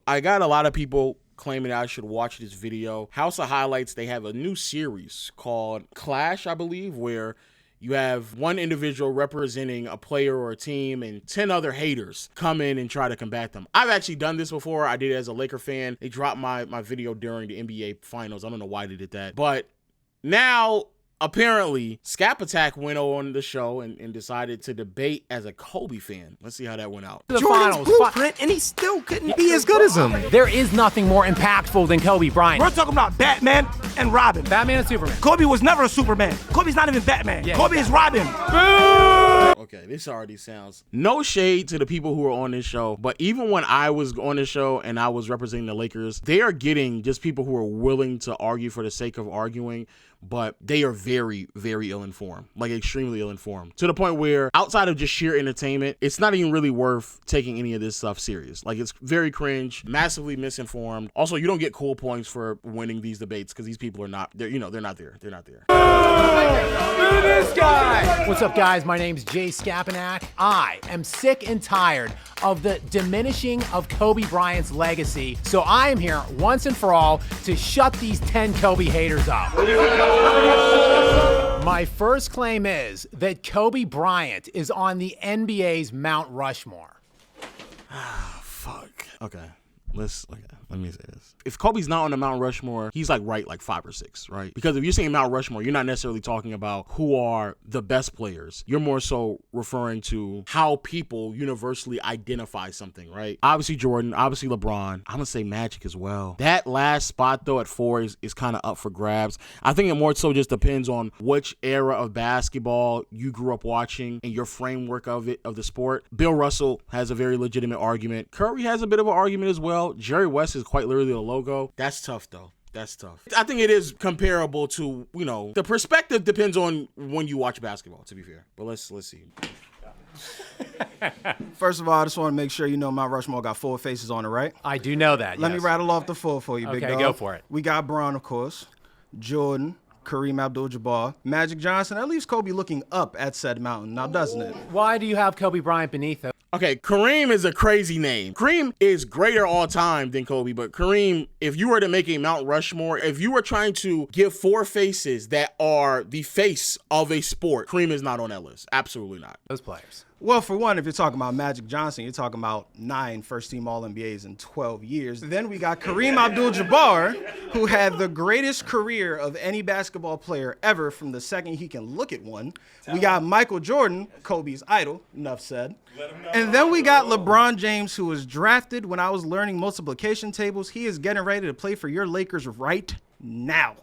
I got a lot of people claiming I should watch this video. House of Highlights, they have a new series called Clash, I believe, where you have one individual representing a player or a team and 10 other haters come in and try to combat them. I've actually done this before. I did it as a Laker fan. They dropped my video during the NBA Finals. I don't know why they did that. But now, apparently, Scap Attack went on the show and decided to debate as a Kobe fan. Let's see how that went out. The Jordan's blueprint, and he still couldn't be as good as him. There is nothing more impactful than Kobe Bryant. We're talking about Batman and Robin. Batman and Superman. Kobe was never a Superman. Kobe's not even Batman. Yeah, Kobe is Robin. Okay, this already sounds... No shade to the people who are on this show, but even when I was on this show and I was representing the Lakers, they are getting just people who are willing to argue for the sake of arguing, but they are very, very ill-informed, like extremely ill-informed, to the point where outside of just sheer entertainment, it's not even really worth taking any of this stuff serious. Like, it's very cringe, massively misinformed. Also, you don't get cool points for winning these debates because these people are not, they're not there. They're not there. Who this guy? What's up, guys? My name's Jay Skapanak. I am sick and tired of the diminishing of Kobe Bryant's legacy, so I am here once and for all to shut these 10 Kobe haters up. My first claim is that Kobe Bryant is on the NBA's Mount Rushmore. Fuck. Okay. Let me say this. If Kobe's not on the Mount Rushmore, he's like 5 or 6, right? Because if you're saying Mount Rushmore, you're not necessarily talking about who are the best players. You're more so referring to how people universally identify something, right? Obviously Jordan, obviously LeBron. I'm gonna say Magic as well. That last spot though at 4 is kind of up for grabs. I think it more so just depends on which era of basketball you grew up watching and your framework of the sport. Bill Russell has a very legitimate argument. Curry has a bit of an argument as well. Jerry West is quite literally a logo. That's tough though. That's tough. I think it is comparable to, the perspective depends on when you watch basketball, to be fair. But let's see. First of all, I just want to make sure you know Mount Rushmore got 4 faces on it, right? I do know that, Let yes. me rattle off the 4 for you, big dog. Okay, go for it. We got Bron, of course, Jordan, Kareem Abdul-Jabbar, Magic Johnson. That leaves Kobe looking up at said mountain, now doesn't it? Why do you have Kobe Bryant beneath it? Okay, Kareem is a crazy name. Kareem is greater all time than Kobe, but Kareem, if you were to make a Mount Rushmore, if you were trying to give 4 faces that are the face of a sport, Kareem is not on that list. Absolutely not. Those players. Well, for one, if you're talking about Magic Johnson, you're talking about 9 first-team All-NBAs in 12 years. Then we got Kareem Abdul-Jabbar, who had the greatest career of any basketball player ever from the second he can look at one. We got Michael Jordan, Kobe's idol, enough said. And then we got LeBron James, who was drafted when I was learning multiplication tables. He is getting ready to play for your Lakers right now.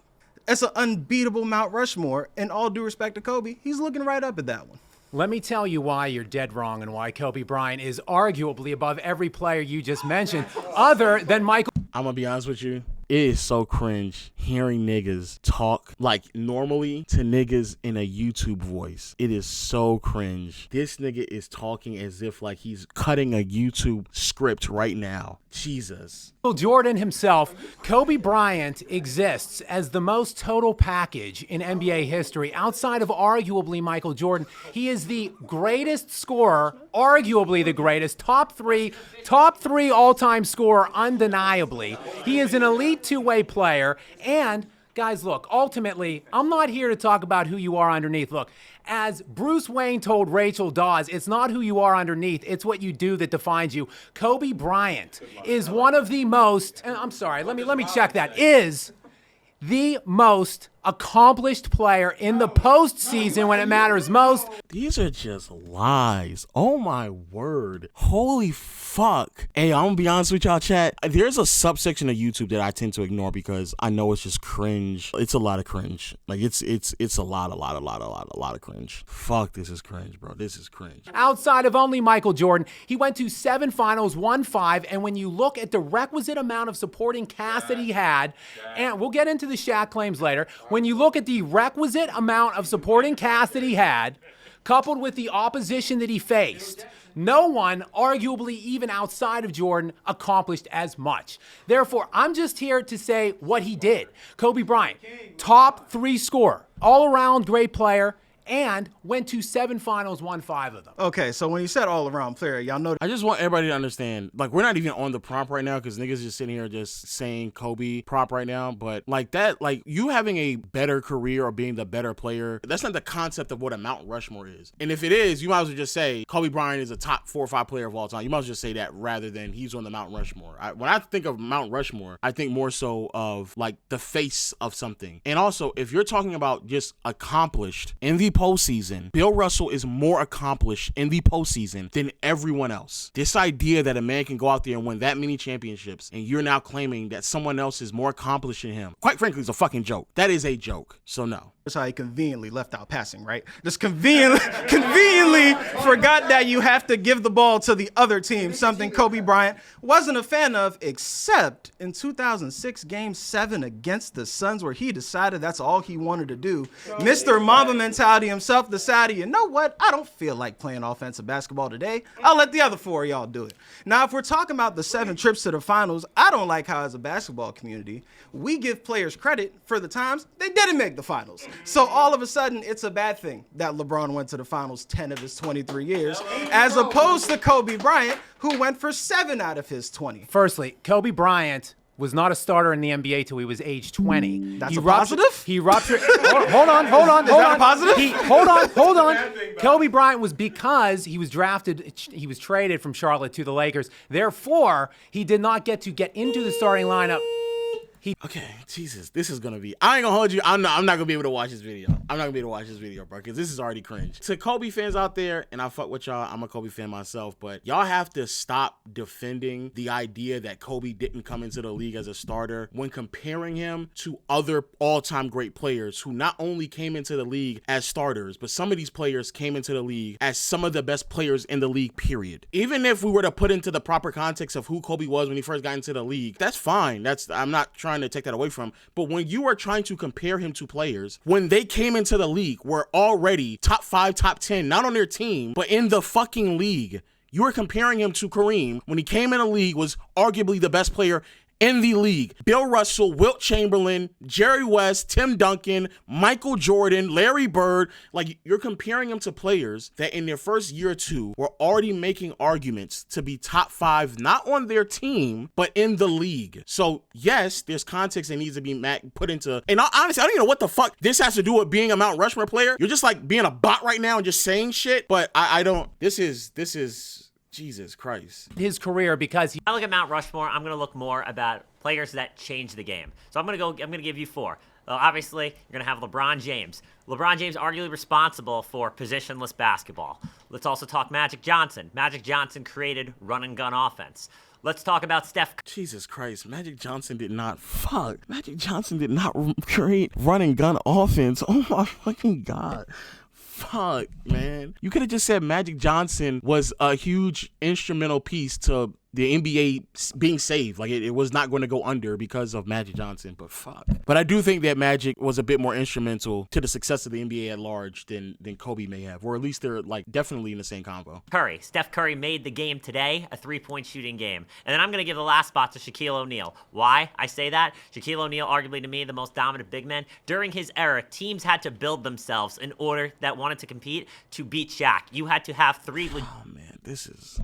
That's an unbeatable Mount Rushmore. And all due respect to Kobe, he's looking right up at that one. Let me tell you why you're dead wrong and why Kobe Bryant is arguably above every player you just mentioned, other than Michael. I'm gonna be honest with you. It is so cringe hearing niggas talk like normally to niggas in a YouTube voice. It is so cringe. This nigga is talking as if like he's cutting a YouTube script right now. Jesus. Jordan himself, Kobe Bryant exists as the most total package in NBA history. Outside of arguably Michael Jordan, he is the greatest scorer, arguably the greatest, top three all-time scorer, undeniably. He is an elite two-way player, and guys, look, ultimately, I'm not here to talk about who you are underneath. Look, as Bruce Wayne told Rachel Dawes, it's not who you are underneath, it's what you do that defines you. Kobe Bryant is one of the most, I'm sorry, let me check that, is the most accomplished player in the postseason when it matters most. These are just lies. Oh my word. Holy fuck. Hey, I'm gonna be honest with y'all, chat. There's a subsection of YouTube that I tend to ignore because I know it's just cringe. It's a lot of cringe. Like it's a lot of cringe. Fuck, this is cringe, bro. This is cringe. Outside of only Michael Jordan, he went to 7 finals, won 5, and when you look at the requisite amount of supporting cast that he had, and we'll get into the Shaq claims later, when you look at the requisite amount of supporting cast that he had, coupled with the opposition that he faced, no one, arguably even outside of Jordan, accomplished as much. Therefore, I'm just here to say what he did. Kobe Bryant, top 3 scorer, all-around great player, and went to 7 finals, won 5 of them. Okay, so when you said all-around player, y'all know. I just want everybody to understand, like, we're not even on the prompt right now because niggas just sitting here just saying Kobe prop right now. But like that, like you having a better career or being the better player, that's not the concept of what a Mount Rushmore is. And if it is, you might as well just say Kobe Bryant is a top 4 or 5 player of all time. You might as well just say that rather than he's on the Mount Rushmore. When I think of Mount Rushmore, I think more so of like the face of something. And also, if you're talking about just accomplished in the postseason, Bill Russell is more accomplished in the postseason than everyone else. This idea that a man can go out there and win that many championships and you're now claiming that someone else is more accomplished than him, quite frankly, is a fucking joke. That is a joke. So no. That's how he conveniently left out passing, right? Just conveniently forgot that you have to give the ball to the other team, something Kobe Bryant wasn't a fan of, except in 2006 Game 7 against the Suns, where he decided that's all he wanted to do. Mr. Mamba mentality himself decided, you know what? I don't feel like playing offensive basketball today. I'll let the other 4 of y'all do it. Now, if we're talking about the 7 trips to the finals, I don't like how, as a basketball community, we give players credit for the times they didn't make the finals. So all of a sudden, it's a bad thing that LeBron went to the finals 10 of his 23 years, as opposed to Kobe Bryant, who went for 7 out of his 20. Firstly, Kobe Bryant was not a starter in the NBA till he was age 20. That's a positive? He ruptured. Hold on. Is that a positive? Hold on. Kobe Bryant was because he was drafted, he was traded from Charlotte to the Lakers. Therefore, he did not get into the starting lineup. Okay, Jesus, this is gonna be. I ain't gonna hold you. I'm not gonna be able to watch this video. I'm not gonna be able to watch this video, bro, because this is already cringe. To Kobe fans out there, and I fuck with y'all. I'm a Kobe fan myself, but y'all have to stop defending the idea that Kobe didn't come into the league as a starter when comparing him to other all-time great players who not only came into the league as starters, but some of these players came into the league as some of the best players in the league. Period. Even if we were to put into the proper context of who Kobe was when he first got into the league, that's fine. I'm not trying to take that away from him. But when you are trying to compare him to players, when they came into the league, were already top 5, top 10, not on their team, but in the fucking league. You are comparing him to Kareem when he came in the league, was arguably the best player in the league. Bill Russell, Wilt Chamberlain, Jerry West, Tim Duncan, Michael Jordan, Larry Bird. Like, you're comparing them to players that in their first year or two were already making arguments to be top 5, not on their team, but in the league. So yes, there's context that needs to be put into, and honestly, I don't even know what the fuck this has to do with being a Mount Rushmore player. You're just like being a bot right now and just saying shit, but I don't, this is Jesus Christ. His career because I look at Mount Rushmore, I'm going to look more about players that changed the game. So I'm going to give you 4. Obviously, you're going to have LeBron James. LeBron James arguably responsible for positionless basketball. Let's also talk Magic Johnson. Magic Johnson created run and gun offense. Let's talk about Steph. Jesus Christ, Magic Johnson did not create run and gun offense. Oh my fucking God. Fuck, man. You could have just said Magic Johnson was a huge instrumental piece to the NBA being saved. Like, it was not going to go under because of Magic Johnson, but fuck. But I do think that Magic was a bit more instrumental to the success of the NBA at large than Kobe may have, or at least they're like definitely in the same combo. Steph Curry made the game today a 3-point shooting game. And then I'm going to give the last spot to Shaquille O'Neal. Why I say that? Shaquille O'Neal, arguably to me, the most dominant big man. During his era, teams had to build themselves in order that wanted to compete to beat Shaq. You had to have 3. Oh man, this is...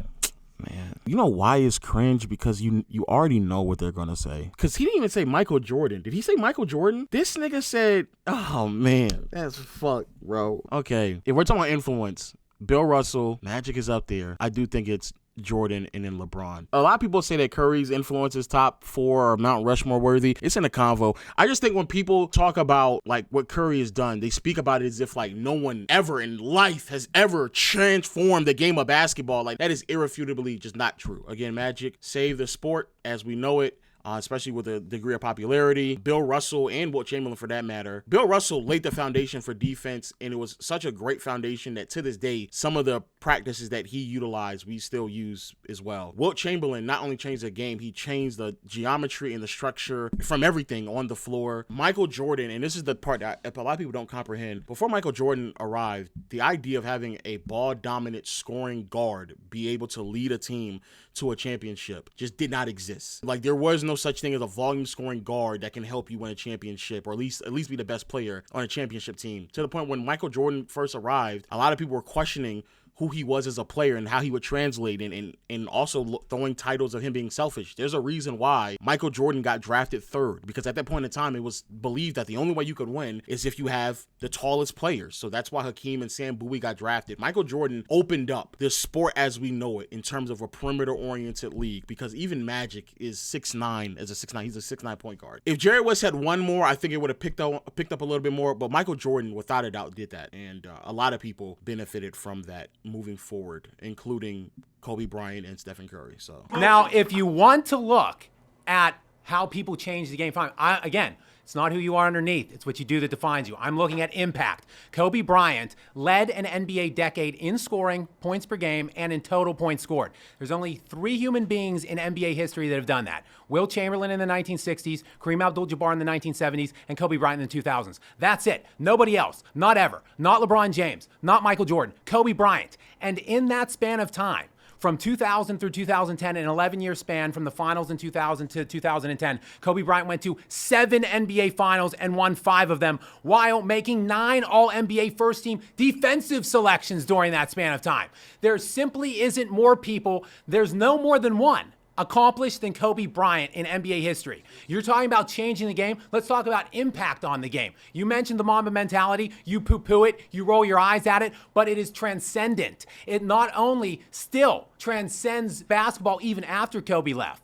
Man, you know why it's cringe? Because you already know what they're gonna say. Because he didn't even say Michael Jordan. Did he say Michael Jordan? This nigga said, oh man, that's fucked, bro. Okay, if we're talking about influence, Bill Russell, Magic is up there. I do think it's Jordan and then LeBron. A lot of people say that Curry's influence is top 4 or Mount Rushmore worthy. It's in a convo. I just think when people talk about like what Curry has done, they speak about it as if like no one ever in life has ever transformed the game of basketball. Like, that is irrefutably just not true. Again, Magic saved the sport as we know it. Especially with the degree of popularity. Bill Russell and Wilt Chamberlain, for that matter. Bill Russell laid the foundation for defense, and it was such a great foundation that to this day, some of the practices that he utilized, we still use as well. Wilt Chamberlain not only changed the game, he changed the geometry and the structure from everything on the floor. Michael Jordan, and this is the part that a lot of people don't comprehend, before Michael Jordan arrived, the idea of having a ball-dominant scoring guard be able to lead a team to a championship just did not exist. Like, there was no no such thing as a volume scoring guard that can help you win a championship, or at least be the best player on a championship team. To the point when Michael Jordan first arrived, a lot of people were questioning who he was as a player and how he would translate, and also throwing titles of him being selfish. There's a reason why Michael Jordan got drafted third, because at that point in time, it was believed that the only way you could win is if you have the tallest players. So that's why Hakeem and Sam Bowie got drafted. Michael Jordan opened up the sport as we know it in terms of a perimeter-oriented league, because even Magic is 6'9", he's a 6'9" point guard. If Jerry West had one more, I think it would have picked up a little bit more, but Michael Jordan, without a doubt, did that, and a lot of people benefited from that moving forward, including Kobe Bryant and Stephen Curry. So now, if you want to look at how people change the game, fine. Again, it's not who you are underneath. It's what you do that defines you. I'm looking at impact. Kobe Bryant led an NBA decade in scoring, points per game, and in total points scored. There's only 3 human beings in NBA history that have done that. Will Chamberlain in the 1960s, Kareem Abdul-Jabbar in the 1970s, and Kobe Bryant in the 2000s. That's it. Nobody else. Not ever. Not LeBron James. Not Michael Jordan. Kobe Bryant. And in that span of time, from 2000 through 2010, an 11-year span from the finals in 2000 to 2010, Kobe Bryant went to 7 NBA finals and won 5 of them, while making 9 All-NBA first-team defensive selections during that span of time. There simply isn't more people. There's no more than one accomplished than Kobe Bryant in NBA history. You're talking about changing the game. Let's talk about impact on the game. You mentioned the Mamba mentality. You poo-poo it. You roll your eyes at it, but it is transcendent. It not only still transcends basketball even after Kobe left.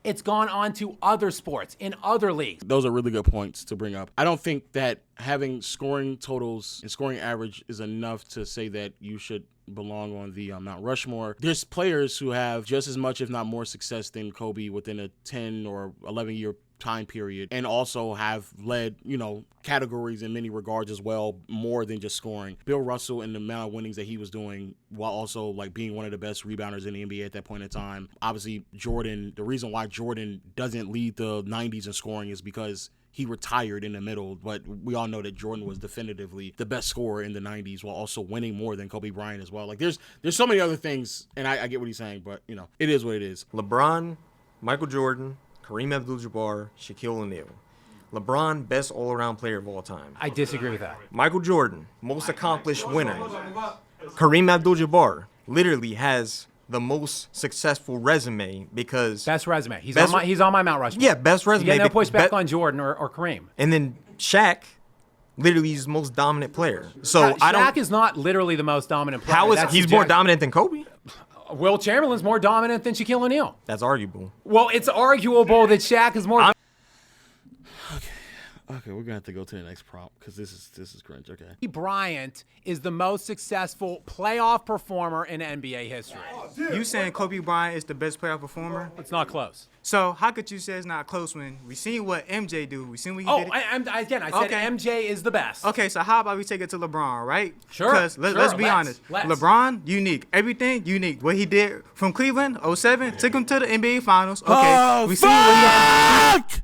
It's gone on to other sports in other leagues. Those are really good points to bring up. I don't think that having scoring totals and scoring average is enough to say that you should belong on the Mount Rushmore. There's players who have just as much, if not more, success than Kobe within a 10 or 11-year time period, and also have led, categories in many regards as well, more than just scoring. Bill Russell and the amount of winnings that he was doing, while also being one of the best rebounders in the NBA at that point in time. Obviously, Jordan, the reason why Jordan doesn't lead the 90s in scoring is because he retired in the middle, but we all know that Jordan was definitively the best scorer in the 90s while also winning more than Kobe Bryant as well. There's so many other things, and I get what he's saying, but, it is what it is. LeBron, Michael Jordan, Kareem Abdul-Jabbar, Shaquille O'Neal. LeBron, best all-around player of all time. I disagree with that. Michael Jordan, most accomplished winner. Kareem Abdul-Jabbar literally has the most successful resume because... Best resume. He's on my Mount Rushmore. Yeah, best resume. You get no pushback on Jordan or Kareem. And then Shaq, literally is the most dominant player. So Shaq is not literally the most dominant player. How is he's more dominant than Kobe? Will Chamberlain's more dominant than Shaquille O'Neal. That's arguable. Well, it's arguable that Shaq is more... Okay, we're gonna have to go to the next prompt because this is cringe. Okay. Bryant is the most successful playoff performer in NBA history. You saying Kobe Bryant is the best playoff performer? It's not close. So how could you say it's not close when we seen what MJ do? We seen what he did. I said MJ is the best. Okay, so how about we take it to LeBron, right? Sure. Because let's be honest. LeBron, unique. Everything unique. What he did from Cleveland, 07, took him to the NBA Finals. Okay, we seen what he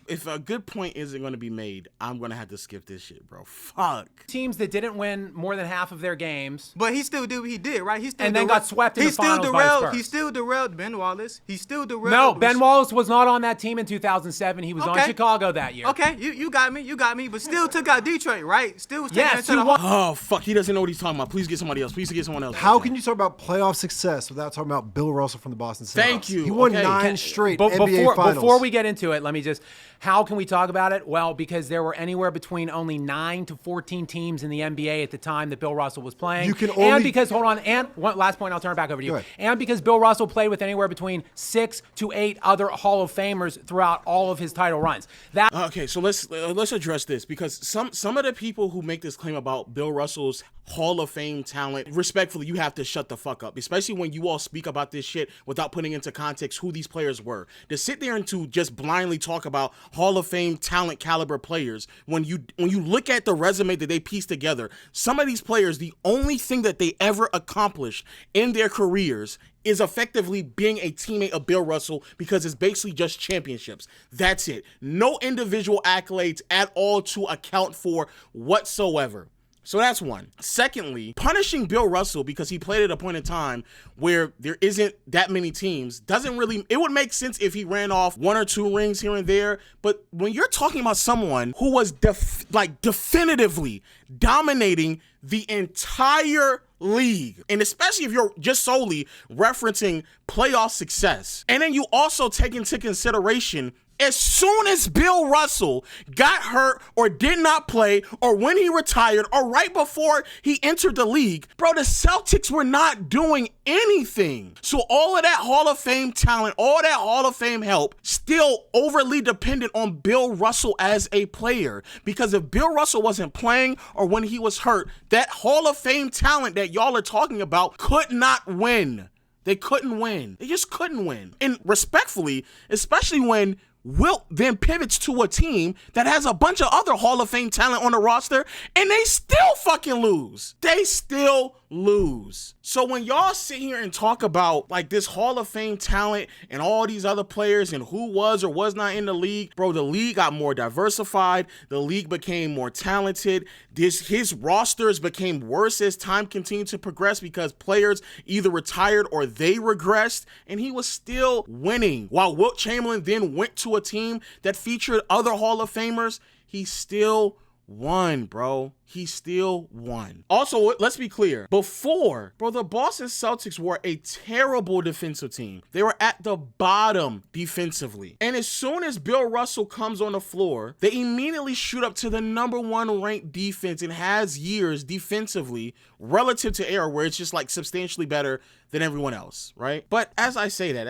If a good point isn't going to be made, I'm going to have to skip this shit, bro. Fuck. Teams that didn't win more than half of their games. But he still did what he did, right? He still and then got swept in the finals by the Spurs. He still derailed Ben Wallace. He still derailed. No, Ben Wallace was not on that team in 2007. He was on Chicago that year. Okay, you got me. But still took out Detroit, right? Still was taking it to the Oh, fuck. He doesn't know what he's talking about. Please get somebody else. Please get someone else. How can you talk about playoff success without talking about Bill Russell from the Boston Celtics? Thank you. He won 9 straight NBA Finals. Before we get into it, let me just... How can we talk about it? Well, because there were anywhere between only 9 to 14 teams in the NBA at the time that Bill Russell was playing. And because, hold on, and one last point, I'll turn it back over to you. And because Bill Russell played with anywhere between 6 to 8 other Hall of Famers throughout all of his title runs. Okay, so let's address this, because some of the people who make this claim about Bill Russell's Hall of Fame talent, respectfully, you have to shut the fuck up, especially when you all speak about this shit without putting into context who these players were. To sit there and to just blindly talk about Hall of Fame talent caliber players, when you look at the resume that they pieced together, some of these players, the only thing that they ever accomplished in their careers is effectively being a teammate of Bill Russell, because it's basically just championships. That's it. No individual accolades at all to account for whatsoever. So that's one. Secondly, punishing Bill Russell because he played at a point in time where there isn't that many teams doesn't really, it would make sense if he ran off 1 or 2 rings here and there. But when you're talking about someone who was definitively dominating the entire league, and especially if you're just solely referencing playoff success, and then you also take into consideration as soon as Bill Russell got hurt or did not play or when he retired or right before he entered the league, bro, the Celtics were not doing anything. So all of that Hall of Fame talent, all that Hall of Fame help, still overly dependent on Bill Russell as a player. Because if Bill Russell wasn't playing or when he was hurt, that Hall of Fame talent that y'all are talking about could not win. They couldn't win. They just couldn't win. And respectfully, especially when Wilt then pivots to a team that has a bunch of other Hall of Fame talent on the roster, and they still fucking lose. They still lose. So when y'all sit here and talk about like this Hall of Fame talent and all these other players and who was or was not in the league, bro, the league got more diversified. The league became more talented. His rosters became worse as time continued to progress because players either retired or they regressed, and he was still winning. While Wilt Chamberlain then went to a team that featured other Hall of Famers, he still won, bro. He still won. Also, let's be clear. Before, bro, the Boston Celtics were a terrible defensive team. They were at the bottom defensively. And as soon as Bill Russell comes on the floor, they immediately shoot up to the #1 ranked defense and has years defensively relative to era where it's just like substantially better than everyone else, right? But as I say that,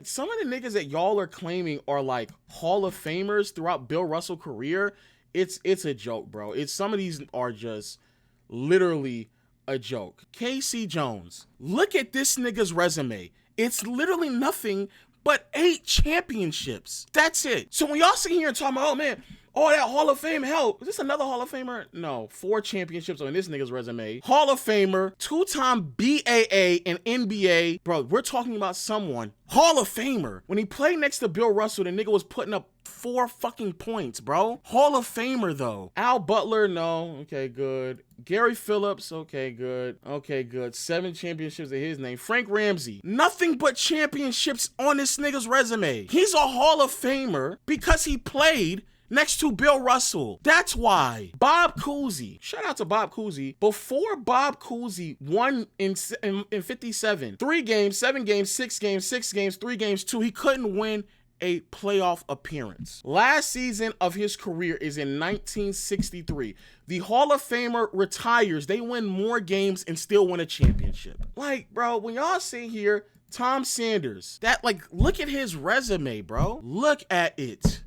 some of the niggas that y'all are claiming are like Hall of Famers throughout Bill Russell's career, it's a joke, bro. Some of these are just literally a joke. KC Jones, look at this nigga's resume. It's literally nothing but 8 championships. That's it. So when y'all sit here and talk about, oh man, all that Hall of Fame help. Is this another Hall of Famer? No, 4 championships on this nigga's resume. Hall of Famer, 2-time BAA and NBA. Bro, we're talking about someone, Hall of Famer. When he played next to Bill Russell, the nigga was putting up 4 fucking points, bro. Hall of Famer, though. Al Butler, no. Okay, good. Gary Phillips, okay, good. Okay, good. 7 championships in his name. Frank Ramsey, nothing but championships on this nigga's resume. He's a Hall of Famer because he played next to Bill Russell. That's why. Bob Cousy. Shout out to Bob Cousy. Before Bob Cousy won in 57, 3 games, 7 games, 6 games, 6 games, 3 games, 2, he couldn't win a playoff appearance. Last season of his career is in 1963. The Hall of Famer retires. They win more games and still win a championship. Like, bro, when y'all sit here, Tom Sanders, look at his resume, bro. Look at it.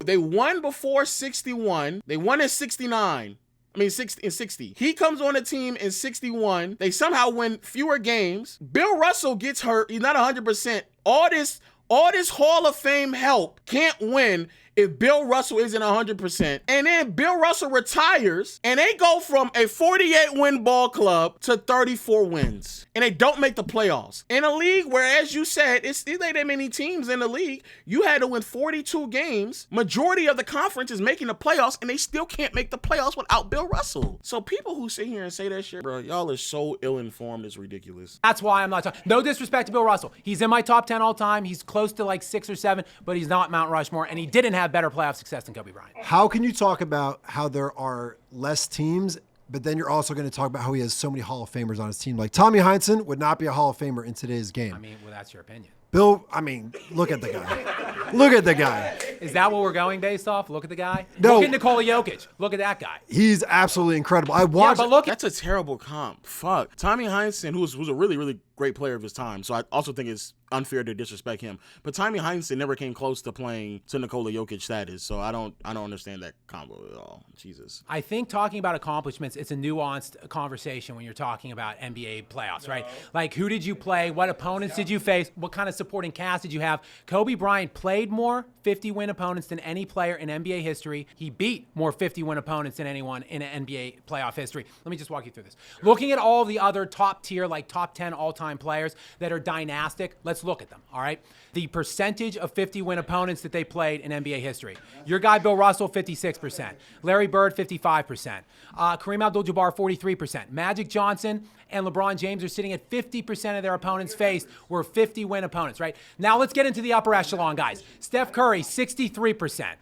They won before 61. They won in 69. I mean, 60. He comes on the team in 61. They somehow win fewer games. Bill Russell gets hurt. He's not 100%. All this Hall of Fame help can't win if Bill Russell isn't 100%. And then Bill Russell retires, and they go from a 48-win ball club to 34 wins. And they don't make the playoffs. In a league where, as you said, it's not that many teams in the league. You had to win 42 games. Majority of the conference is making the playoffs, and they still can't make the playoffs without Bill Russell. So people who sit here and say that shit, bro, y'all are so ill-informed, it's ridiculous. That's why I'm not talking. No disrespect to Bill Russell. He's in my top 10 all time. He's close to like 6 or 7, but he's not Mount Rushmore, and he didn't have better playoff success than Kobe Bryant. How can you talk about how there are less teams, but then you're also going to talk about how he has so many Hall of Famers on his team? Like Tommy Heinsohn would not be a Hall of Famer in today's game. I mean, well, that's your opinion. Bill, I mean, look at the guy. Look at the guy. Is that what we're going based off? Look at the guy? No. Look at Nikola Jokic. Look at that guy. He's absolutely incredible. I watched. Yeah, but look. That's a terrible comp. Fuck. Tommy Heinsohn, who was a really, really great player of his time, so I also think it's unfair to disrespect him. But Tommy Heinsohn never came close to playing to Nikola Jokic status, so I don't understand that combo at all. Jesus. I think talking about accomplishments, it's a nuanced conversation when you're talking about NBA playoffs, right? Like, who did you play? What opponents did you face? What kind of supporting cast did you have? Kobe Bryant played more 50-win opponents than any player in NBA history. He beat more 50-win opponents than anyone in NBA playoff history. Let me just walk you through this. Looking at all the other top tier, like top 10 all-time all-time players that are dynastic, let's look at them, all right? The percentage of 50-win opponents that they played in NBA history. Your guy, Bill Russell, 56%. Larry Bird, 55%. Kareem Abdul-Jabbar, 43%. Magic Johnson and LeBron James are sitting at 50% of their opponents faced were 50-win opponents, right? Now let's get into the upper echelon, guys. Steph Curry, 63%.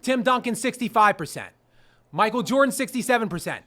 Tim Duncan, 65%. Michael Jordan, 67%.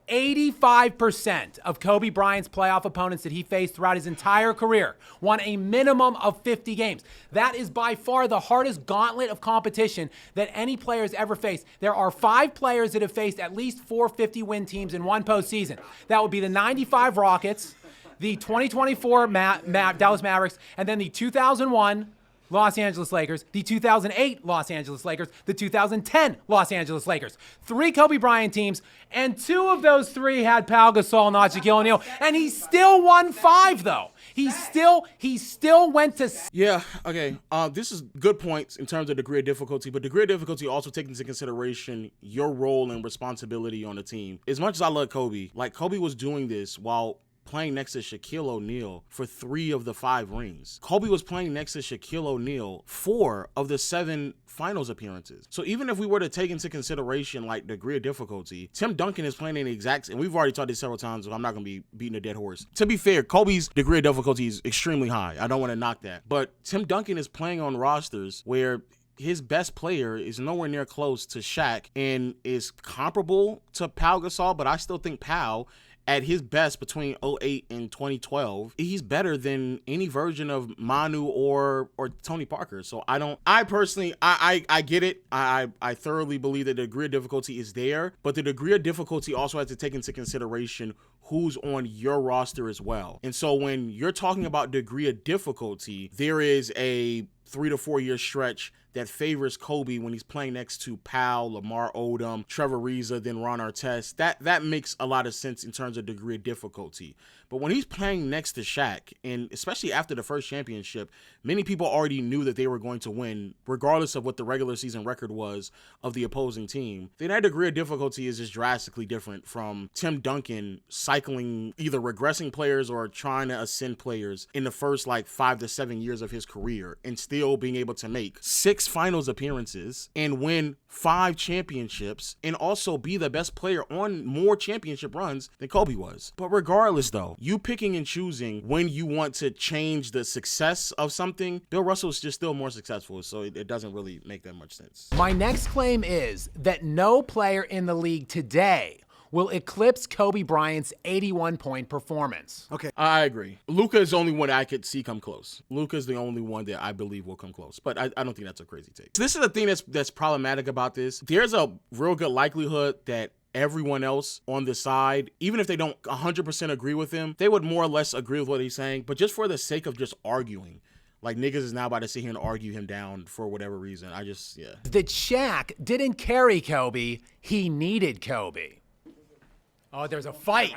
85% of Kobe Bryant's playoff opponents that he faced throughout his entire career won a minimum of 50 games. That is by far the hardest gauntlet of competition that any player has ever faced. There are 5 players that have faced at least 4 50-win teams in one postseason. That would be the 95 Rockets, the 2024 Dallas Mavericks, and then the 2001 Los Angeles Lakers, the 2008 Los Angeles Lakers, the 2010 Los Angeles Lakers. 3 Kobe Bryant teams, and 2 of those 3 had Pau Gasol, not Shaquille O'Neal, and he still won 5 though. He still went to. Yeah, okay. This is good points in terms of degree of difficulty, but degree of difficulty also takes into consideration your role and responsibility on the team. As much as I love Kobe, like Kobe was doing this while playing next to Shaquille O'Neal for 3 of the 5 rings. Kobe was playing next to Shaquille O'Neal 4 of the 7 finals appearances. So even if we were to take into consideration like degree of difficulty, Tim Duncan is playing in the exact, and we've already talked this several times, so I'm not going to be beating a dead horse. To be fair, Kobe's degree of difficulty is extremely high. I don't want to knock that. But Tim Duncan is playing on rosters where his best player is nowhere near close to Shaq and is comparable to Pau Gasol, but I still think Pau, at his best between 2008 and 2012, he's better than any version of Manu or Tony Parker. So I personally get it. I thoroughly believe that the degree of difficulty is there, but the degree of difficulty also has to take into consideration who's on your roster as well. And so when you're talking about degree of difficulty, there is a 3 to 4 year stretch that favors Kobe when he's playing next to Pau, Lamar Odom, Trevor Ariza, then Ron Artest. That makes a lot of sense in terms of degree of difficulty. But when he's playing next to Shaq, and especially after the first championship, many people already knew that they were going to win, regardless of what the regular season record was of the opposing team. Then that degree of difficulty is just drastically different from Tim Duncan cycling either regressing players or trying to ascend players in the first 5 to 7 years of his career and still being able to make 6 finals appearances and win 5 championships and also be the best player on more championship runs than Kobe was. But regardless though, you picking and choosing when you want to change the success of something, Bill Russell's just still more successful, so it doesn't really make that much sense. My next claim is that no player in the league today will eclipse Kobe Bryant's 81-point performance. Okay. I agree. Luka is the only one I could see come close. Luka is the only one that I believe will come close, but I don't think that's a crazy take. This is the thing that's problematic about this. There's a real good likelihood that everyone else on the side, even if they don't 100% agree with him, they would more or less agree with what he's saying, but just for the sake of just arguing. Like, niggas is now about to sit here and argue him down for whatever reason. That Shaq didn't carry Kobe, he needed Kobe. Oh, there's a fight.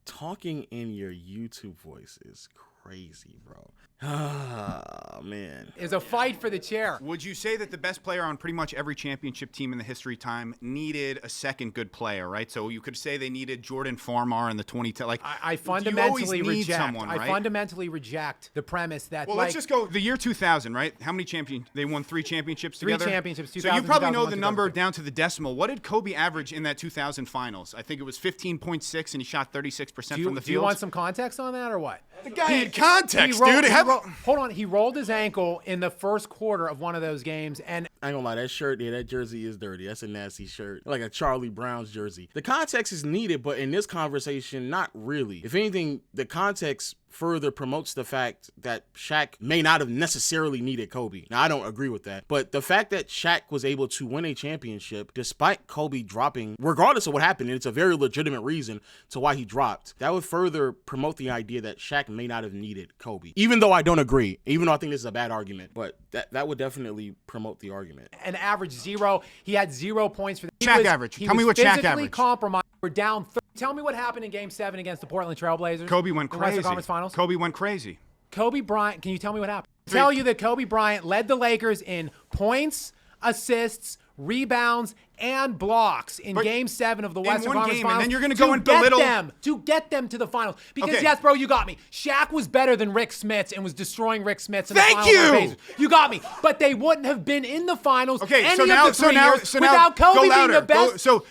Talking in your YouTube voice is crazy, bro. Ah, man. There's a fight for the chair. Would you say that the best player on pretty much every championship team in the history time needed a second good player, right? So you could say they needed Jordan Farmar in the 2010. I fundamentally reject. Someone, right? I fundamentally reject the premise that. Well, let's just go the year 2000, right? How many they won 3 championships together. 3 championships. 2000, so you probably know the 2001, number down to the decimal. What did Kobe average in that 2000 finals? I think it was 15.6, and he shot 36% from the field. Do you want some context on that or what? The guy had context, dude. Hold on. He rolled his ankle in the first quarter of one of those games, and I ain't gonna lie, that jersey is dirty. That's a nasty shirt, like a Charlie Brown's jersey. The context is needed, but in this conversation, not really. If anything, the context further promotes the fact that Shaq may not have necessarily needed Kobe. Now, I don't agree with that, but the fact that Shaq was able to win a championship despite Kobe dropping, regardless of what happened, and it's a very legitimate reason to why he dropped, that would further promote the idea that Shaq may not have needed Kobe. Even though I don't agree, even though I think this is a bad argument, but that would definitely promote the argument. An average 0. He had 0 points for the Shaq average. Tell me what Shaq average. Compromised. We're down 30. Tell me what happened in Game 7 against the Portland Trailblazers. Kobe went crazy. Finals. Kobe went crazy. Kobe Bryant, can you tell me what happened? Tell you that Kobe Bryant led the Lakers in points, assists, rebounds, and blocks in Game 7 of the Western one Conference game, Finals. and then you're going to go and belittle to get them to the finals. Because Okay. yes, bro, you got me. Shaq was better than Rick Smits and was destroying Rick Smits in the Thank finals. you! on the Pacers. You got me. But they wouldn't have been in the finals Okay, any so of now- the so 3 now- years so now without go Kobe being louder. the best. So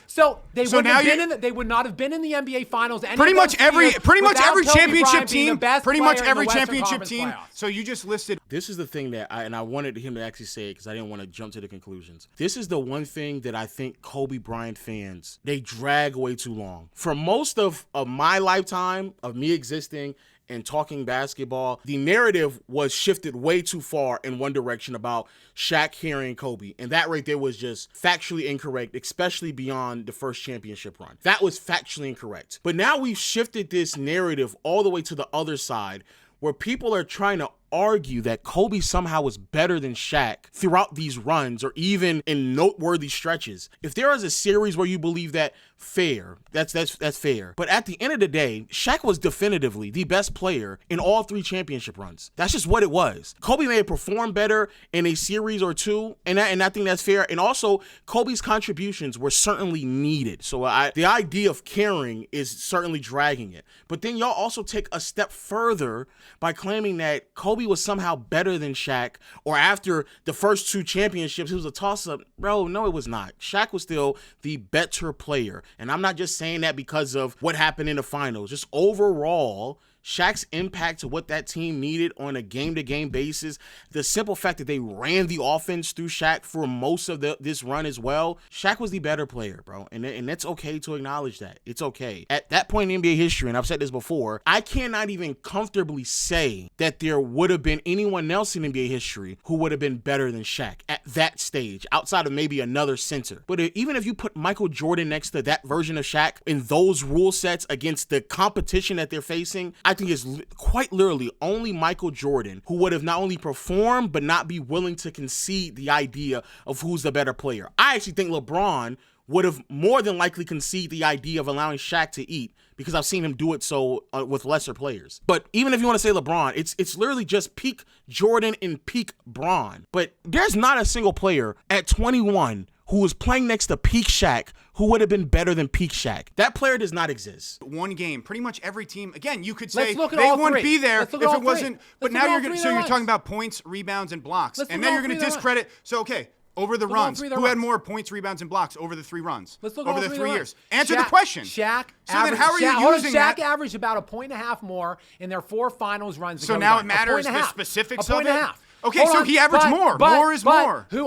they so wouldn't now have been you- in the, they would not have been in the NBA Finals. Any Pretty of much those every years pretty much without every Kobe championship Bryant being the team, best pretty much player in every the Western championship Conference team. playoffs. So you just listed. This is the thing that I wanted him to actually say it because I didn't want to jump to the conclusions. This is the one thing that I think Kobe Bryant fans, they drag way too long. For most of my lifetime of me existing and talking basketball, the narrative was shifted way too far in one direction about Shaq carrying Kobe. And that right there was just factually incorrect, especially beyond the first championship run. That was factually incorrect. But now we've shifted this narrative all the way to the other side where people are trying to argue that Kobe somehow was better than Shaq throughout these runs or even in noteworthy stretches. If there is a series where you believe that, fair. That's fair. But at the end of the day, Shaq was definitively the best player in all 3 championship runs. That's just what it was. Kobe may have performed better in a series or 2, and I think that's fair. And also, Kobe's contributions were certainly needed. So the idea of caring is certainly dragging it. But then y'all also take a step further by claiming that Kobe was somehow better than Shaq, or after the first 2 championships, it was a toss-up. Bro, no, it was not. Shaq was still the better player. And I'm not just saying that because of what happened in the finals. Just overall, Shaq's impact to what that team needed on a game-to-game basis, the simple fact that they ran the offense through Shaq for most of this run as well, Shaq was the better player, bro. And it's okay to acknowledge that. It's okay. At that point in NBA history, and I've said this before, I cannot even comfortably say that there would have been anyone else in NBA history who would have been better than Shaq at that stage, outside of maybe another center. But even if you put Michael Jordan next to that version of Shaq in those rule sets against the competition that they're facing, I think it's quite literally only Michael Jordan who would have not only performed but not be willing to concede the idea of who's the better player. I actually think LeBron would have more than likely conceded the idea of allowing Shaq to eat because I've seen him do it so with lesser players. But even if you want to say LeBron, it's literally just peak Jordan and peak Bron. But there's not a single player at 21 who was playing next to peak Shaq who would have been better than peak Shaq. That player does not exist. One game, pretty much every team. Again, you could say Let's look at they all wouldn't 3. be there Let's if look at it all wasn't. 3. But Let's now look at you're all gonna 3 so you're runs. talking about points, rebounds, and blocks, Let's and look then at you're all gonna 3 runs. discredit. So okay. Over the Look at all runs, 3 who had runs. more points, rebounds, and blocks over the 3 runs? Let's look at over all the 3 3 runs. years. Answer Shaq, the question. Shaq. So then how are you Shaq, using Shaq that? averaged about a point and a half more in their 4 finals runs. So than now Kobe it Bryant. matters A point and a the half. specifics a point of and it? a half. Okay, Hold so on, he averaged more. More is more. Who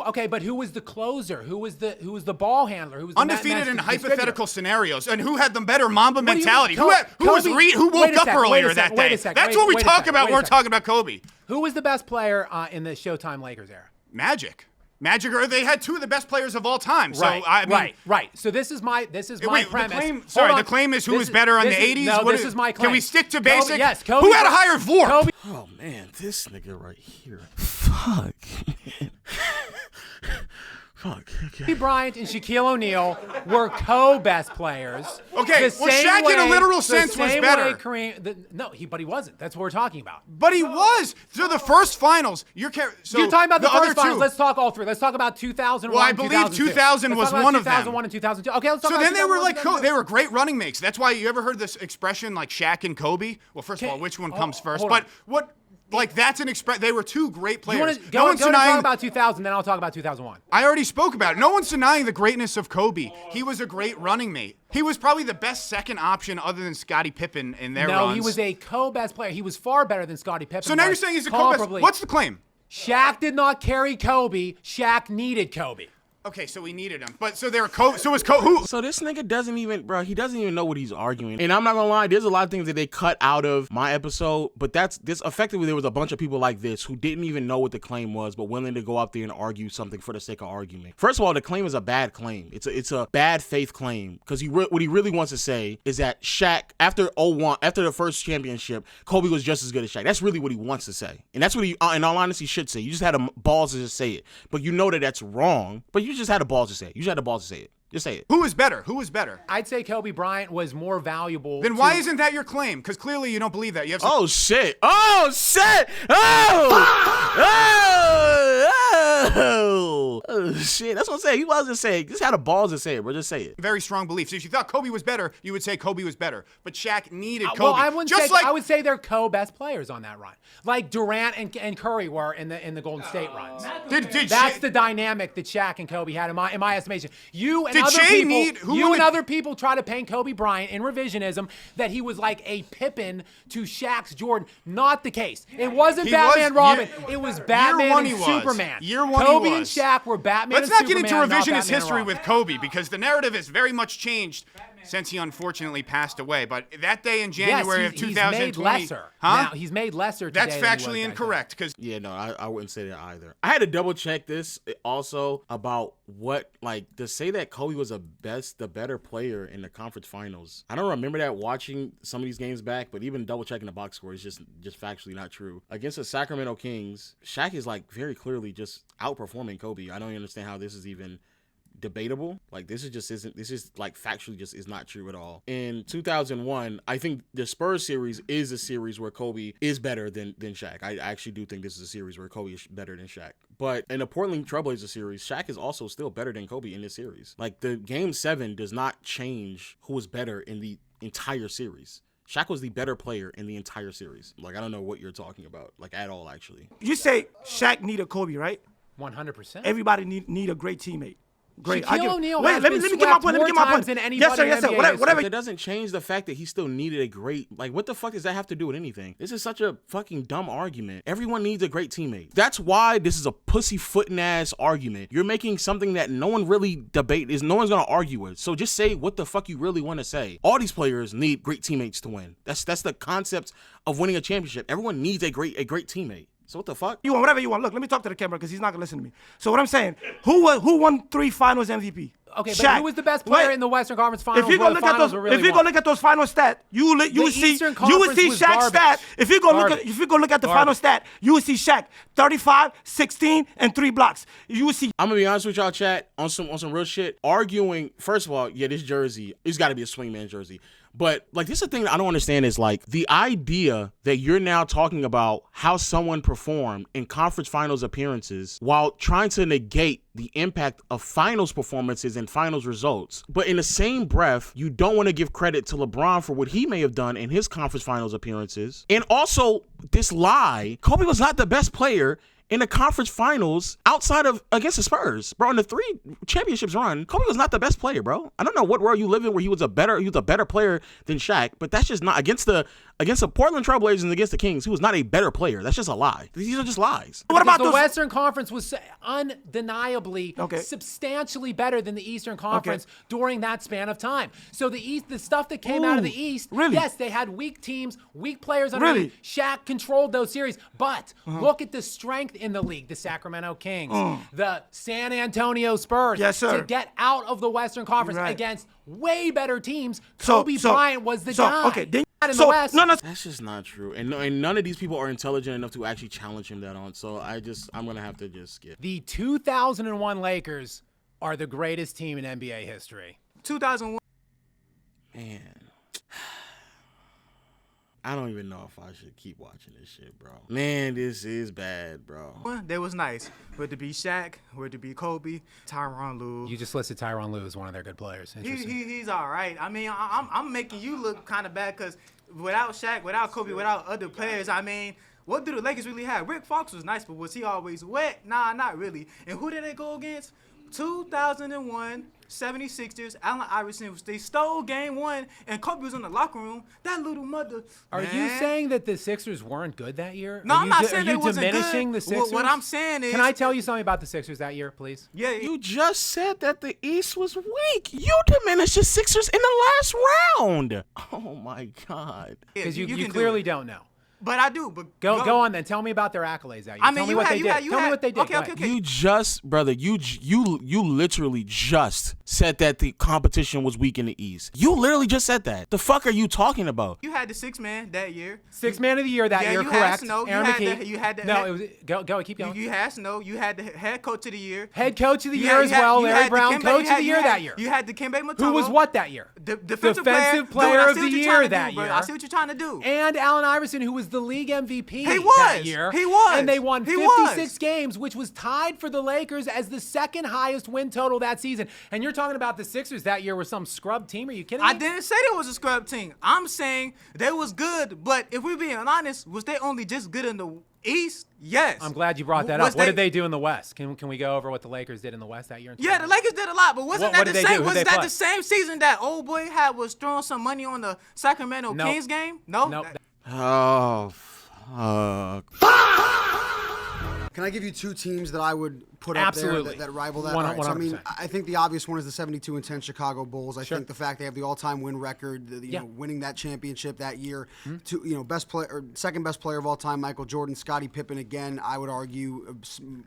was the closer? Who was the ball handler? Who was the Undefeated in distributor? hypothetical scenarios, and who had the better Mamba What do you mean? mentality? Who Wait woke a up second, earlier wait a that second, wait day? a second, That's wait- what we wait a talk second, about wait when a we're second. talking about Kobe. Who was the best player in the Showtime Lakers era? Magic, or they had 2 of the best players of all time. So Right, I mean, right. So this is my Wait, premise. the claim is who was better on the 80s? No, What this is my claim. Can we stick to Kobe- basic? Yes, Kobe. Who had a higher VORP? Kobe. Oh man, this nigga right here. Fuck. Fuck. Okay. Bryant and Shaquille O'Neal were co-best players. Okay, The well, same Shaq in a way- literal the sense was same better. way but he wasn't. That's what we're talking about. But he was. So the first finals, you're talking about the other first finals. 2. Let's talk all 3. Let's talk about 2001. Well, I believe 2002. 2000 Let's was talk about one of them. 2001 and 2002. Okay, let's talk So about then they were 2001, like, 2002. they were great running mates. That's why you ever heard this expression like Shaq and Kobe? Well, first of all, which one comes first? hold But on. what, like that's an expression. They were 2 great players. You want to No one's go and denying. talk about 2000, then I'll talk about 2001. I already spoke about it. No one's denying the greatness of Kobe. He was a great running mate. He was probably the best second option other than Scottie Pippen in their runs. No, he was a co-best player. He was far better than Scottie Pippen. So now you're saying he's a co-best. comparably. What's the claim? Shaq did not carry Kobe. Shaq needed Kobe. Okay, so we needed him. But so they were who? So this nigga doesn't even know what he's arguing. And I'm not gonna lie, there's a lot of things that they cut out of my episode, but this effectively there was a bunch of people like this who didn't even know what the claim was, but willing to go out there and argue something for the sake of argument. First of all, the claim is a bad claim. It's a bad faith claim because what he really wants to say is that Shaq after the first championship, Kobe was just as good as Shaq. That's really what he wants to say, and that's what he, in all honesty, should say. You just had the balls to just say it, but you know that that's wrong. But you just had the balls to say it. You just had the balls to say it. Just say it. Who was better? I'd say Kobe Bryant was more valuable. Then why isn't that your claim? Because clearly you don't believe that. You have some- Oh shit! Oh shit! Oh! Oh! Shit, that's what I'm saying. He wasn't saying. Just had the balls to say it, bro. Just say it. Very strong beliefs. If you thought Kobe was better, you would say Kobe was better. But Shaq needed Kobe. Well, I would say they're co-best players on that run, like Durant and Curry were in the Golden State runs. That's the dynamic that Shaq and Kobe had in my estimation. You and other people try to paint Kobe Bryant in revisionism that he was like a Pippen to Shaq's Jordan. Not the case. It wasn't Batman Robin. It was Batman and Superman. Year one Kobe and Shaq were Batman and Superman. Let's not get into revisionist history with Kobe because the narrative has very much changed since he unfortunately passed away. But that day in January of 2020, he's made lesser. Huh? Now, he's made lesser today. That's factually incorrect. Because I wouldn't say that either. I had to double check this also about what to say that Kobe was the better player in the conference finals. I don't remember that watching some of these games back, but even double checking the box score is just factually not true. Against the Sacramento Kings, Shaq is very clearly just outperforming Kobe. I don't understand how this is even debatable. This is factually just is not true at all. In 2001, I think the Spurs series is a series where Kobe is better than Shaq. I actually do think this is a series where Kobe is better than Shaq. But in the Portland Trailblazers series, Shaq is also still better than Kobe in this series. The Game 7 does not change who is better in the entire series. Shaq was the better player in the entire series. I don't know what you're talking about, at all, actually. You say Shaq needed Kobe, right? 100%. Everybody need a great teammate. Great. Shaquille O'Neal Wait, has let been me get my swept point. Let me more get my times point. than anybody Yes, sir. in Yes, sir. NBA Whatever. history. That doesn't change the fact that he still needed a great, what the fuck does that have to do with anything? This is such a fucking dumb argument. Everyone needs a great teammate. That's why this is a pussyfooting ass argument. You're making something that no one really no one's gonna argue with. So just say what the fuck you really want to say. All these players need great teammates to win. That's the concept of winning a championship. Everyone needs a great teammate. So what the fuck? You want whatever you want. Look, let me talk to the camera because he's not gonna listen to me. So what I'm saying, who won 3 Finals MVP? Okay, Shaq. but who was the best player in the Western Conference Finals? If you go look at those final stats, you would see Shaq's stat. If you go look at the final stat, you would see Shaq 35, 16, and 3 blocks. You would see. I'm gonna be honest with y'all, chat, on some real shit. Arguing, first of all, this jersey, it's got to be a swingman jersey. But this is the thing that I don't understand is the idea that you're now talking about how someone performed in conference finals appearances while trying to negate the impact of finals performances and finals results. But in the same breath, you don't want to give credit to LeBron for what he may have done in his conference finals appearances. And also this lie, Kobe was not the best player in the conference finals outside of against the Spurs, bro. In the 3 championships run, Kobe was not the best player, bro. I don't know what world you live in where he was a better player than Shaq, but that's just not against the Portland Trailblazers and against the Kings. He was not a better player. That's just a lie. These are just lies. What about the Western Conference was undeniably substantially better than the Eastern Conference during that span of time. So the stuff that came out of the East, yes, they had weak teams, weak players underneath. Shaq controlled those series, but look at the strength in the league. The Sacramento Kings, the San Antonio Spurs, to get out of the Western Conference against way better teams. Kobe Bryant was the guy. In the West. That's just not true. And none of these people are intelligent enough to actually challenge him that on. So I'm going to have to just skip. The 2001 Lakers are the greatest team in NBA history. 2001. Man. I don't even know if I should keep watching this shit, bro. Man, this is bad, bro. Well, that was nice. Whether it be Shaq, whether it be Kobe, Tyronn Lue. You just listed Tyronn Lue as one of their good players. He's all right. I mean, I'm making you look kind of bad because without Shaq, without Kobe, without other players, I mean, what do the Lakers really have? Rick Fox was nice, but was he always wet? Nah, not really. And who did they go against? 2001 76ers, Allen Iverson. They stole game 1, and Kobe was in the locker room. That little mother. Are you saying that the Sixers weren't good that year? No, I'm not saying they wasn't good. Are you diminishing the Sixers? What I'm saying is. Can I tell you something about the Sixers that year, please? Yeah. You just said that the East was weak. You diminished the Sixers in the last round. Oh my God. Because you clearly don't know. But I do. But go on then. Tell me about their accolades that year. I mean, Tell me what they did. Tell me what they did. Okay. You just, brother, you literally just said that the competition was weak in the East. You literally just said that. The fuck are you talking about? You had the 6th man that year. 6th man of the year that year, correct? Aaron McKee. No, it was go. Keep going. You had Snow. You had the head coach of the year. Head coach of the year as well. Larry Brown, coach of the year that year. You had the Kembe Mutombo. Who was what that year? Defensive player of the year that year. I see what you're trying to do. And Allen Iverson, who was the league MVP He that was. year. He was. And they won He 56 was. games, which was tied for the Lakers as the second highest win total that season. And you're talking about the Sixers that year were some scrub team. Are you kidding me? I didn't say they was a scrub team. I'm saying they was good, but if we're being honest, was they only just good in the East? Yes. I'm glad you brought that Was up. What did they do in the West? Can we go over what the Lakers did in the West that year? Yeah, the Lakers did a lot, but wasn't What that did the they same? do? Who'd Wasn't they that play? the same season that old boy was throwing some money on the Sacramento No. Kings game? No. Nope. Oh, fuck. Can I give you two teams that I would put Absolutely. up there that rival that? 100%. So, I mean, I think the obvious one is the 72-10 Chicago Bulls. I Sure. think the fact they have the all-time win record, you know, winning that championship that year, to best player or second best player of all time, Michael Jordan, Scottie Pippen again. I would argue,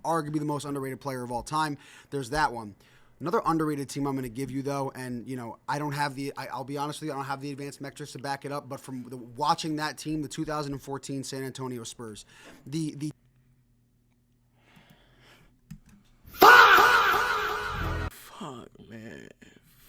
arguably the most underrated player of all time. There's that one. Another underrated team I'm going to give you, though, and, you know, I don't have I'll be honest with you, I don't have the advanced metrics to back it up, but from watching that team, the 2014 San Antonio Spurs, the Fuck, man.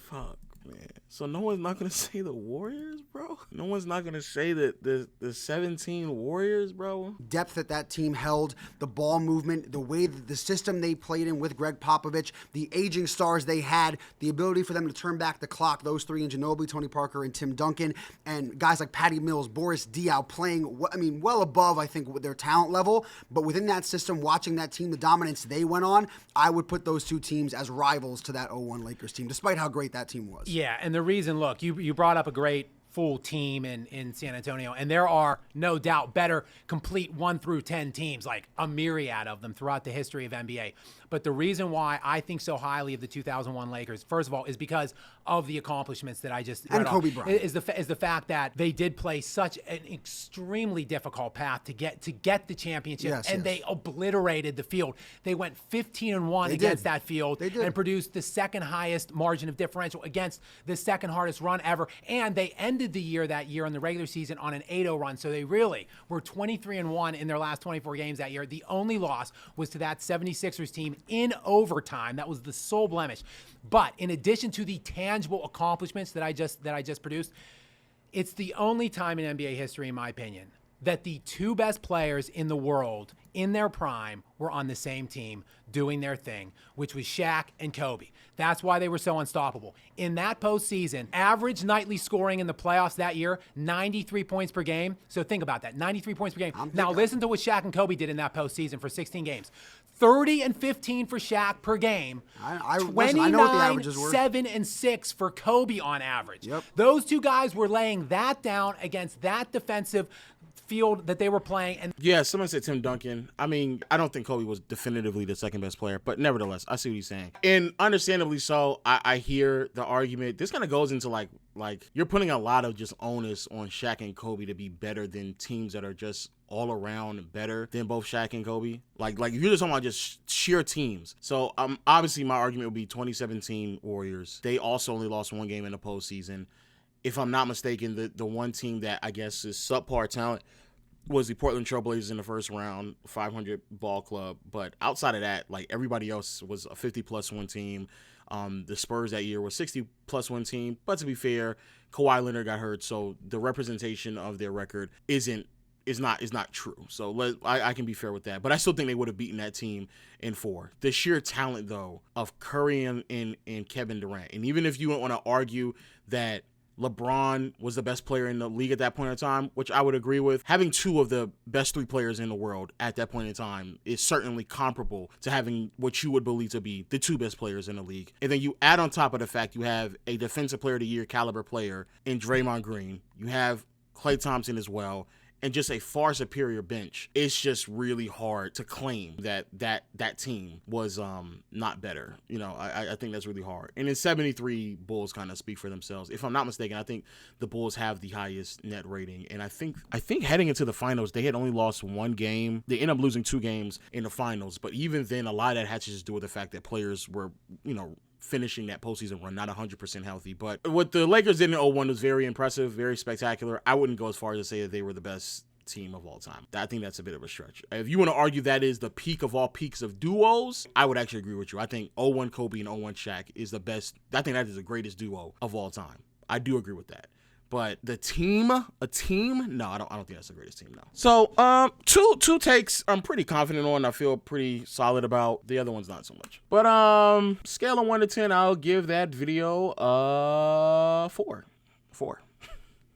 Fuck, man. So no one's not gonna say the Warriors, bro? No one's not gonna say that the 17 Warriors, bro? depth that team held, the ball movement, the way that the system they played in with Greg Popovich, the aging stars they had, the ability for them to turn back the clock, those three in Ginobili, Tony Parker, and Tim Duncan, and guys like Patty Mills, Boris Diaw playing, well above, I think, their talent level, but within that system, watching that team, the dominance they went on, I would put those two teams as rivals to that 01 Lakers team, despite how great that team was. Yeah, and the reason, look, you brought up a great full team in San Antonio, and there are no doubt better complete 1 through 10 teams, like a myriad of them throughout the history of NBA. But the reason why I think so highly of the 2001 Lakers, first of all, is because of the accomplishments that I just And read Kobe off. Bryant. Is the fact that they did play such an extremely difficult path to get the championship, Yes, and yes. they obliterated the field. They went 15-1 They against did. that field They did. and produced the second highest margin of differential against the second hardest run ever. And they ended the year that year in the regular season on an 8-0 run. So they really were 23-1 in their last 24 games that year. The only loss was to that 76ers team in overtime. That was the sole blemish. But in addition to the tangible accomplishments that I just produced, it's the only time in NBA history, in my opinion, that the two best players in the world in their prime were on the same team doing their thing, which was Shaq and Kobe. That's why they were so unstoppable. In that postseason, average nightly scoring in the playoffs that year, 93 points per game. So think about that, 93 points per game. Now listen to what Shaq and Kobe did in that postseason for 16 games. 30 and 15 for Shaq per game. Listen, I know what the averages were. 7 and 6 for Kobe on average. Yep. Those two guys were laying that down against that defensive field that they were playing. And Yeah, someone said Tim Duncan. I mean, I don't think Kobe was definitively the second best player, but nevertheless, I see what he's saying. And understandably so, I hear the argument. This kind of goes into like you're putting a lot of just onus on Shaq and Kobe to be better than teams that are just all around better than both Shaq and Kobe. Like if you're just talking about just sheer teams. So obviously my argument would be 2017 Warriors. They also only lost one game in the postseason. If I'm not mistaken, the one team that I guess is subpar talent was the Portland Trailblazers in the first round, 500 ball club. But outside of that, like everybody else was a 50-plus win team. The Spurs that year was 60-plus win team. But to be fair, Kawhi Leonard got hurt, so the representation of their record is not true. So I can be fair with that. But I still think they would have beaten that team in 4. The sheer talent, though, of Curry and Kevin Durant. And even if you want to argue that LeBron was the best player in the league at that point in time, which I would agree with, having 2 of the best 3 players in the world at that point in time is certainly comparable to having what you would believe to be the 2 best players in the league. And then you add on top of the fact you have a defensive player of the year caliber player in Draymond Green. You have Klay Thompson as well. And just a far superior bench. It's just really hard to claim that team was not better. You know, I think that's really hard. And in 73, Bulls kind of speak for themselves. If I'm not mistaken, I think the Bulls have the highest net rating. And I think heading into the finals, they had only lost 1 game. They ended up losing 2 games in the finals. But even then, a lot of that had to just do with the fact that players were, finishing that postseason run, not 100% healthy. But what the Lakers did in 01 was very impressive, very spectacular. I wouldn't go as far as to say that they were the best team of all time. I think that's a bit of a stretch. If you want to argue that is the peak of all peaks of duos, I would actually agree with you. I think 01 Kobe and 01 Shaq is the best. I think that is the greatest duo of all time. I do agree with that. But a team? No, I don't think that's the greatest team, no. So, two takes I'm pretty confident on. I feel pretty solid about. The other one's not so much. But scale of 1 to 10, I'll give that video 4.